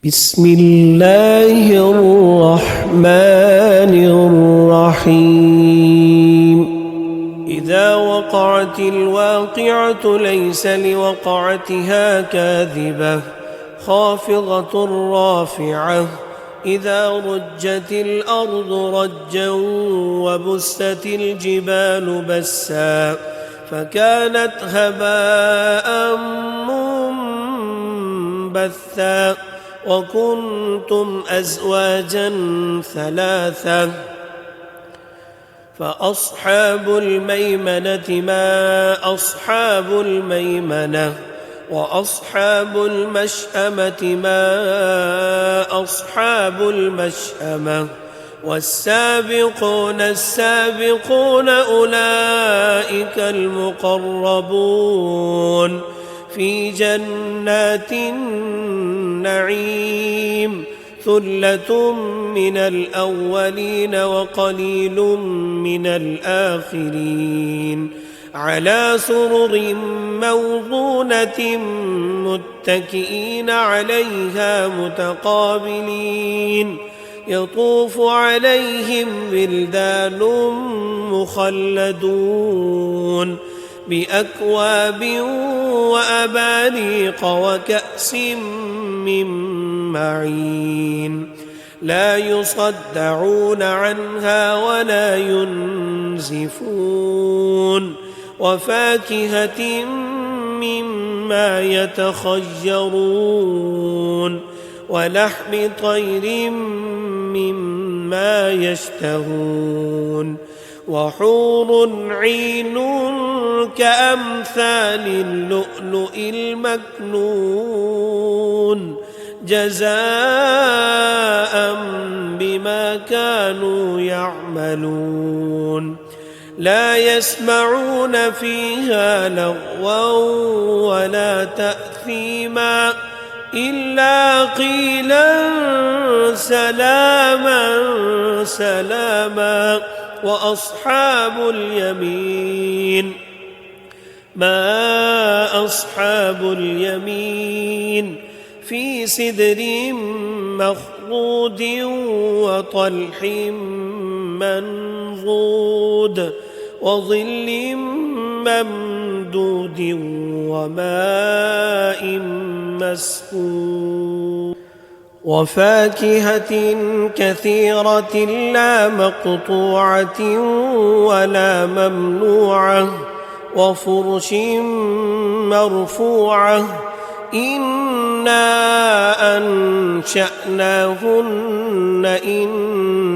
بسم الله الرحمن الرحيم إذا وقعت الواقعة ليس لوقعتها كاذبة خافضة رافعة إذا رجت الأرض رجا وبست الجبال بسا فكانت هباء منبثا وكنتم أزواجا ثلاثة فأصحاب الميمنة ما أصحاب الميمنة وأصحاب المشأمة ما أصحاب المشأمة والسابقون السابقون أولئك المقربون في جنات النعيم ثلة من الأولين وقليل من الآخرين على سرر موضونة متكئين عليها متقابلين يطوف عليهم ولدان مخلدون بأكواب وأباريق وكأس من معين لا يصدعون عنها ولا ينزفون وفاكهة مما يتخيرون ولحم طير مما يشتهون وحور عين كأمثال اللؤلؤ المكنون جزاء بما كانوا يعملون لا يسمعون فيها لغوا ولا تأثيما إلا قيلا سلاما سلاما وأصحاب اليمين ما أصحاب اليمين في سدر مخضود وطلح منضود وظل ممدود وماء مسكوب وفاكهة كثيرة لا مقطوعة ولا ممنوعة وفرش مرفوعة إنا أنشأناهن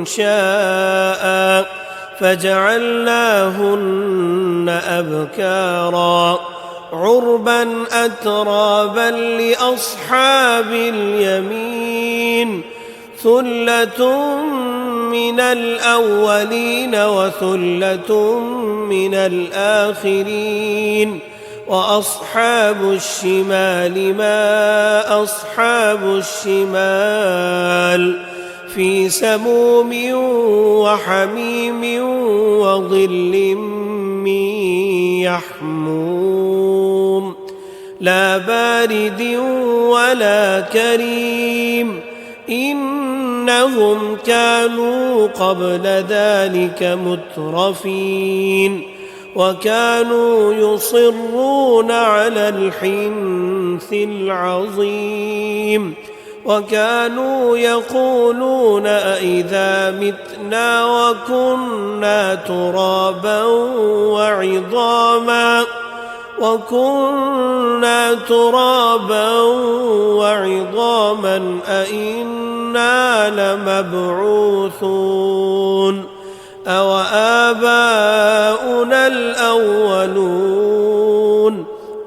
إنشاء فجعلناهن أبكارا عربا أترابا لأصحاب اليمين ثلة من الأولين وثلة من الآخرين وأصحاب الشمال ما أصحاب الشمال في سموم وحميم وظل من يحموم لا بارد ولا كريم إنهم كانوا قبل ذلك مترفين وكانوا يصرون على الحنث العظيم وكانوا يقولون أئذا متنا وكنا ترابا وعظاما أئنا لمبعوثون أو آباؤنا الأولون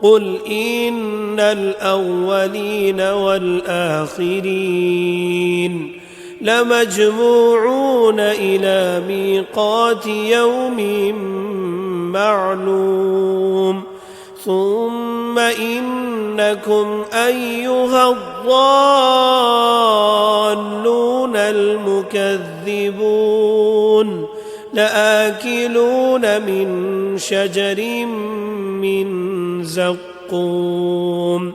قل إن الأولين والآخرين لمجموعون إلى ميقات يوم معلوم ثم إنكم أيها الضالون المكذبون لآكلون من شجر من زقوم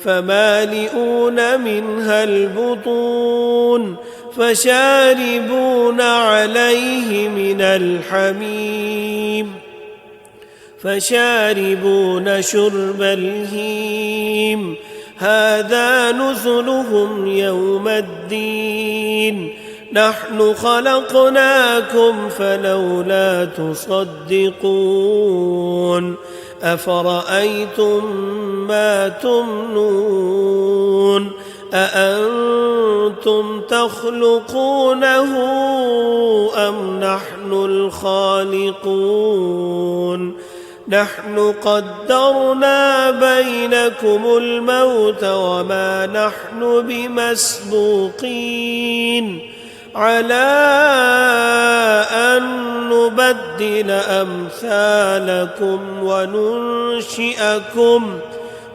فمالئون منها البطون فشاربون عليه من الحميم فشاربون شرب الهيم هذا نزلهم يوم الدين نحن خلقناكم فلولا تصدقون أفرأيتم ما تمنون أأنتم تخلقونه أم نحن الخالقون نحن قدرنا بينكم الموت وما نحن بمسبوقين على أن نبدل أمثالكم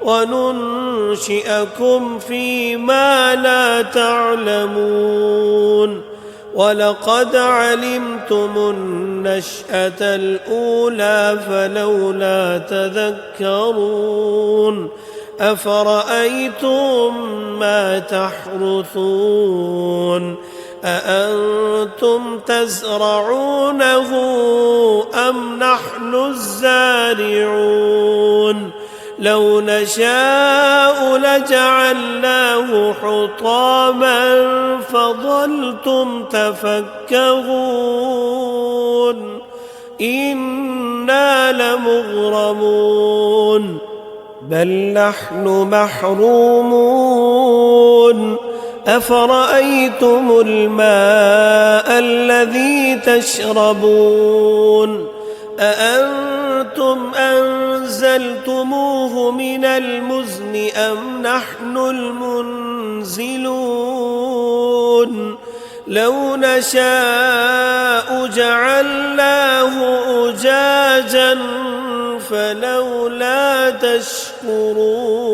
وننشئكم فيما لا تعلمون ولقد علمتم النشأة الأولى فلولا تذكرون أفرأيتم ما تحرثون أأنتم تزرعونه أم نحن الزارعون لو نشاء لجعلناه حطاما فظلتم تفكهون إنا لمغرمون بل نحن محرومون أفرأيتم الماء الذي تشربون أأنتم أنزلتموه من المزن أم نحن المنزلون لو نشاء جعلناه أجاجا فلولا تشكرون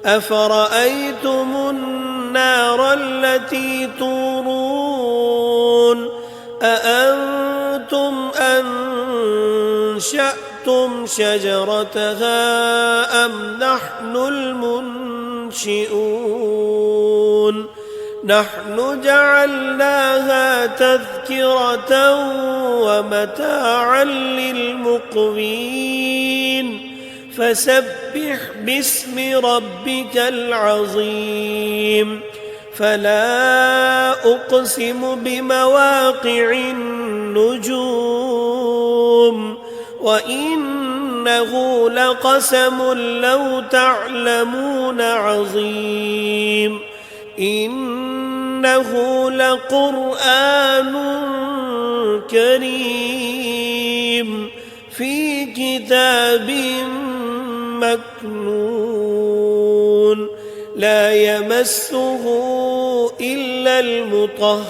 أفرأيتم النار التي تورون أأنتم أنشأتم شجرتها أم نحن المنشئون نحن جعلناها تذكرة ومتاعا للمقوين فسبح باسم ربك العظيم فلا أقسم بمواقع النجوم وإنه لقسم لو تعلمون عظيم إنه لقرآن كريم في كتاب مكنون لا يمسه إلا المطهرون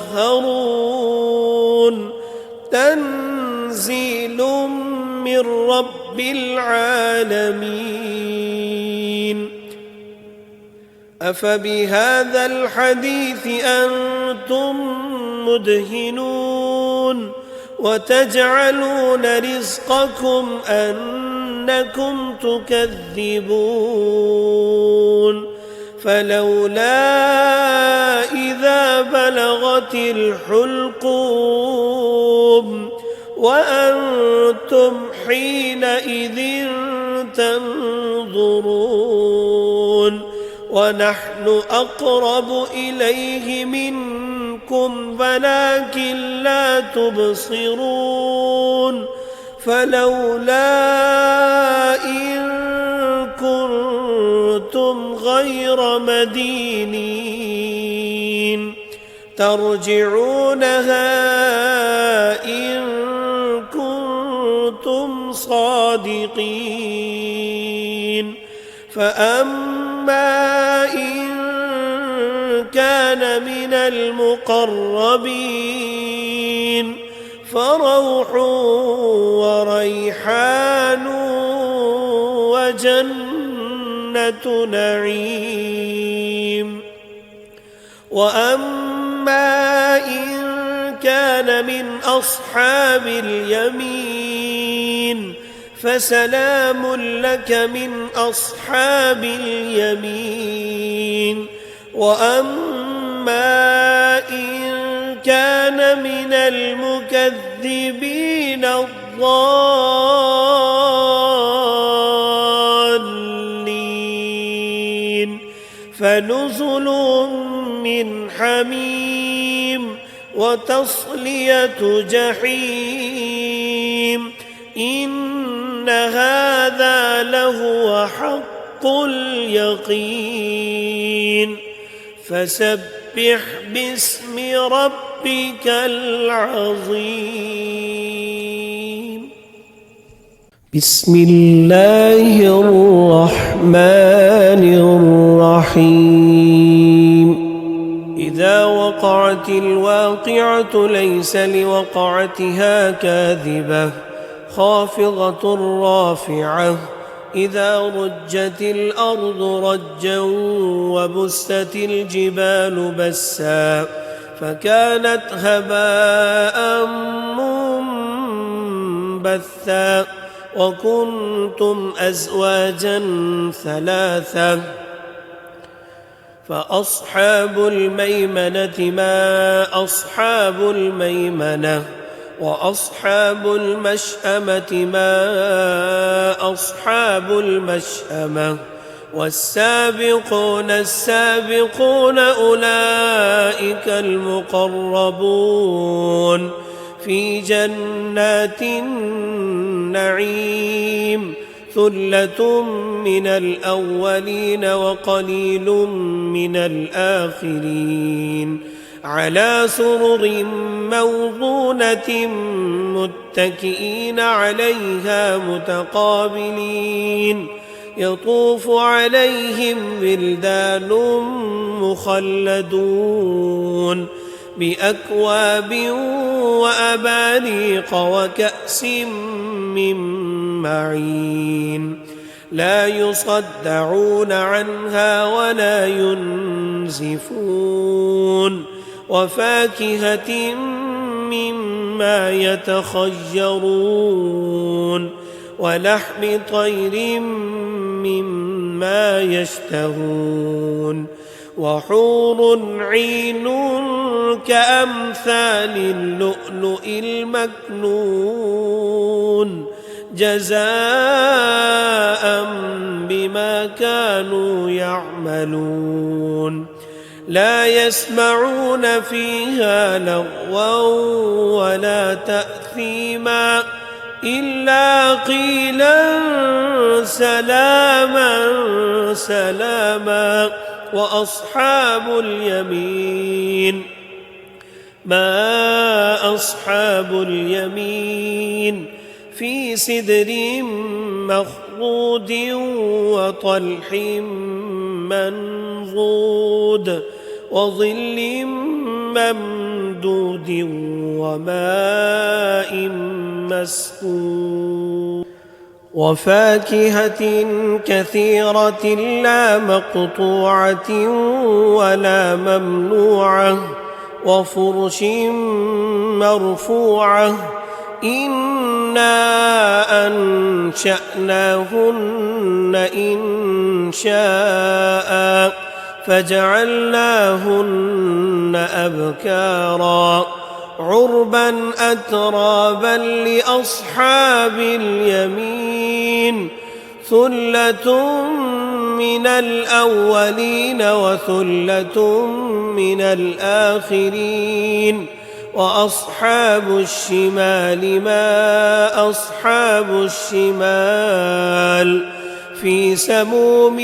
تنزيل من رب العالمين أفبهذا الحديث أنتم مدهنون وتجعلون رزقكم أنكم تكذبون فلولا إذا بلغت الحلقوم وأنتم حينئذ تنظرون ونحن أقرب إليه منكم ولكن لا تبصرون فلولا إن كنتم غير مدينين ترجعونها إن كنتم صادقين فأما إن كان من المقربين فروح وريحان وجنة نعيم وأما إن كان من أصحاب اليمين فسلام لك من أصحاب اليمين. وأما إن كان من المكذبين الضالين فنزل من حميم وتصلية جحيم. إن هذا لهو حق اليقين. فسبح باسم ربك العظيم. بسم الله الرحمن الرحيم. إذا وقعت الواقعة ليس لوقعتها كاذبة خافضة رافعة. إذا رجت الأرض رجا وبست الجبال بسا فكانت هباء منبثا وكنتم أزواجا ثلاثا. فأصحاب الميمنة ما أصحاب الميمنة. وأصحاب المشأمة ما أصحاب المشأمة. والسابقون السابقون أولئك المقربون في جنات النعيم. ثلة من الأولين وقليل من الآخرين. على سرر موضونة متكئين عليها متقابلين. يطوف عليهم ولدان مخلدون بأكواب وأباريق وكأس من معين. لا يصدعون عنها ولا ينزفون. وفاكهة مما يتخيرون. ولحم طير مما يشتهون. وحور عين كأمثال اللؤلؤ المكنون جزاء بما كانوا يعملون. لا يسمعون فيها لغوا ولا تأثيما إلا قيلا سلاما سلاما. وأصحاب اليمين ما أصحاب اليمين. في سدر مخضود وطلح منضود وظل ممدود وماء مسكوب. وفاكهة كثيرة لا مقطوعة ولا ممنوعة. وفرش مرفوعة. إنا أنشأناهن إنشاء فجعلناهن أبكارا عربا أترابا لأصحاب اليمين. ثلة من الأولين وثلة من الآخرين. وأصحاب الشمال ما أصحاب الشمال. في سموم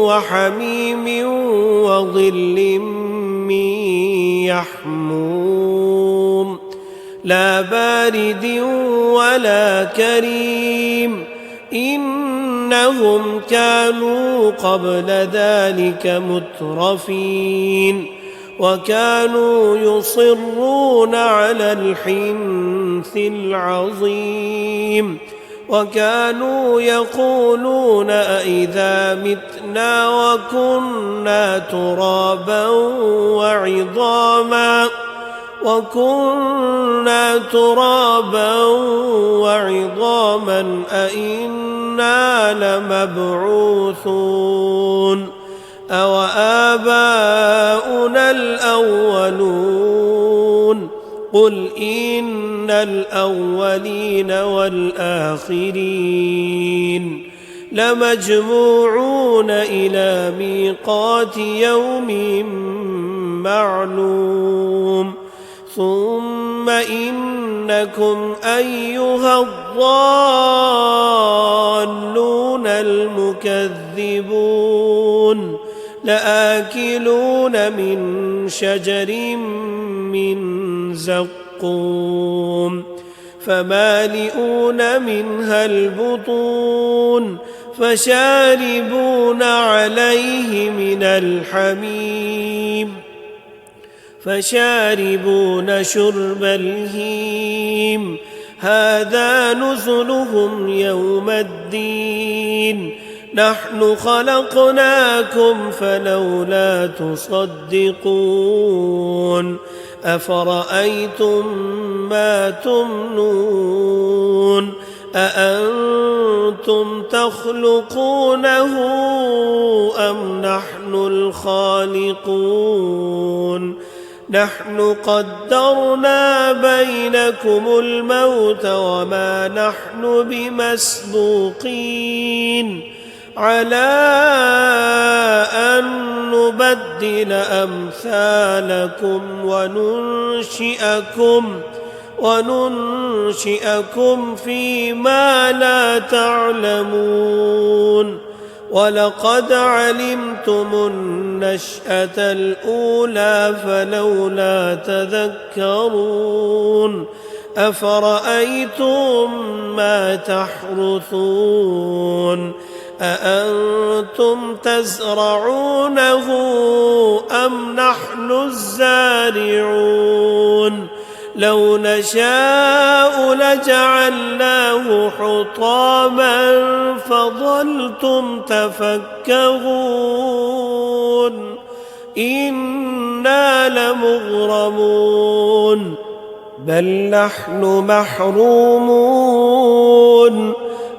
وحميم وظل من يحموم لا بارد ولا كريم. إنهم كانوا قبل ذلك مترفين وكانوا يصرون على الحنث العظيم. وكانوا يقولون أئذا متنا وكنا ترابا وعظاما وكنا ترابا وعظاما أئنا لمبعوثون أوآباؤنا الأولون قل إن الأولين والآخرين لمجموعون إلى ميقات يوم معلوم ثم إنكم أيها الضالون المكذبون لآكلون من شجر من زقوم فمالئون منها البطون فشاربون عليه من الحميم فشاربون شرب الهيم هذا نزلهم يوم الدين نحن خلقناكم فلولا تصدقون أفرأيتم ما تمنون أأنتم تخلقونه أم نحن الخالقون نحن قدرنا بينكم الموت وما نحن بمسبوقين على أن نبدل أمثالكم وننشئكم فيما لا تعلمون ولقد علمتم النشأة الأولى فلولا تذكرون أفرأيتم ما تحرثون أأنتم تزرعونه أم نحن الزارعون لو نشاء لجعلناه حطاما فظلتم تفكهون إنا لمغرمون بل نحن محرومون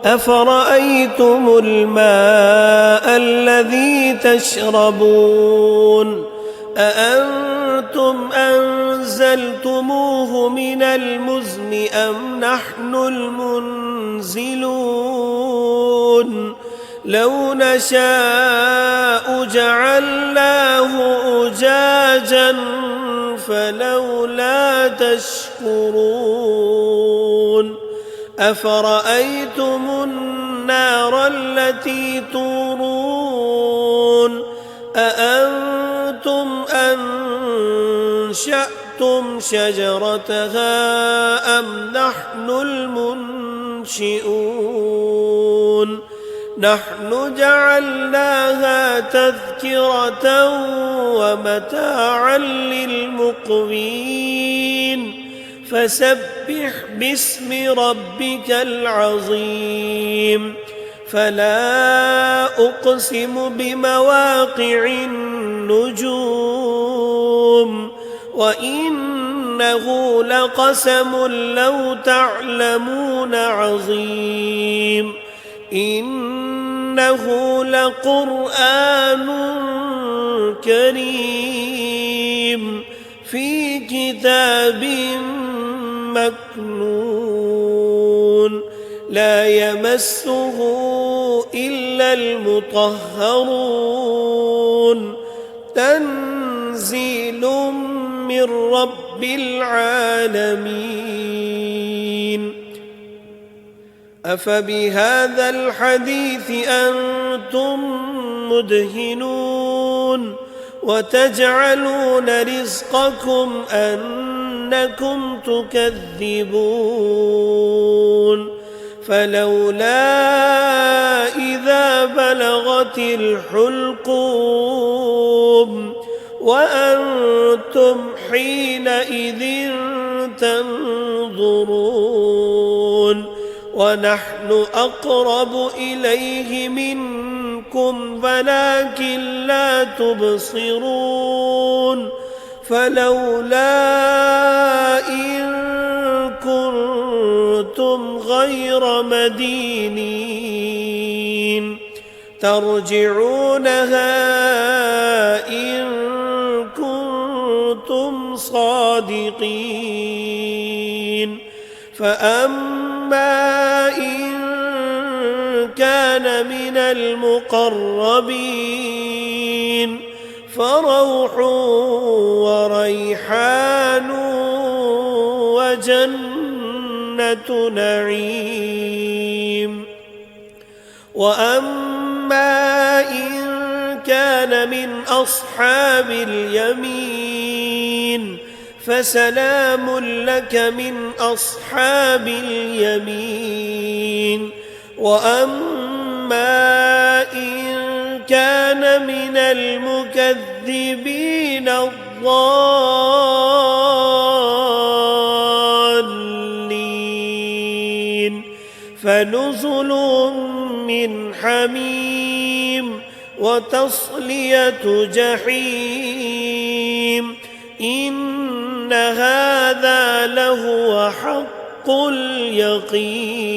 أفرأيتم الماء الذي تشربون أأنتم أنزلتموه من المزن أم نحن المنزلون لو نشاء جعلناه أجاجا فلولا تشكرون أفرأيتم النار التي تورون أأنتم أنشأتم شجرتها أم نحن المنشئون نحن جعلناها تذكرة ومتاعا للمقوين فسبح باسم ربك العظيم فلا أقسم بمواقع النجوم وإنه لقسم لو تعلمون عظيم إنه لقرآن كريم في كتاب مكنون لا يمسه إلا المطهرون تنزيل من رب العالمين أفبهذا الحديث أنتم مدهنون وتجعلون رزقكم أنكم تكذبون فلولا إذا بلغت الحلقوم وأنتم حينئذ تنظرون ونحن أقرب إليه منكم ولكن لا تبصرون فلولا إن كنتم غير مدينين ترجعونها إن كنتم صادقين فأما إن كان من المقربين فروح وريحان وجنة نعيم وأما إن كان من أصحاب اليمين فسلام لك من أصحاب اليمين وأما إن كان من المكذبين الضالين فنزل من حميم وتصلية جحيم إن هذا لهو حق اليقين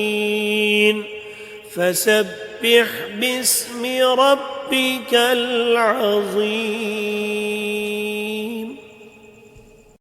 فسبح باسم ربك العظيم.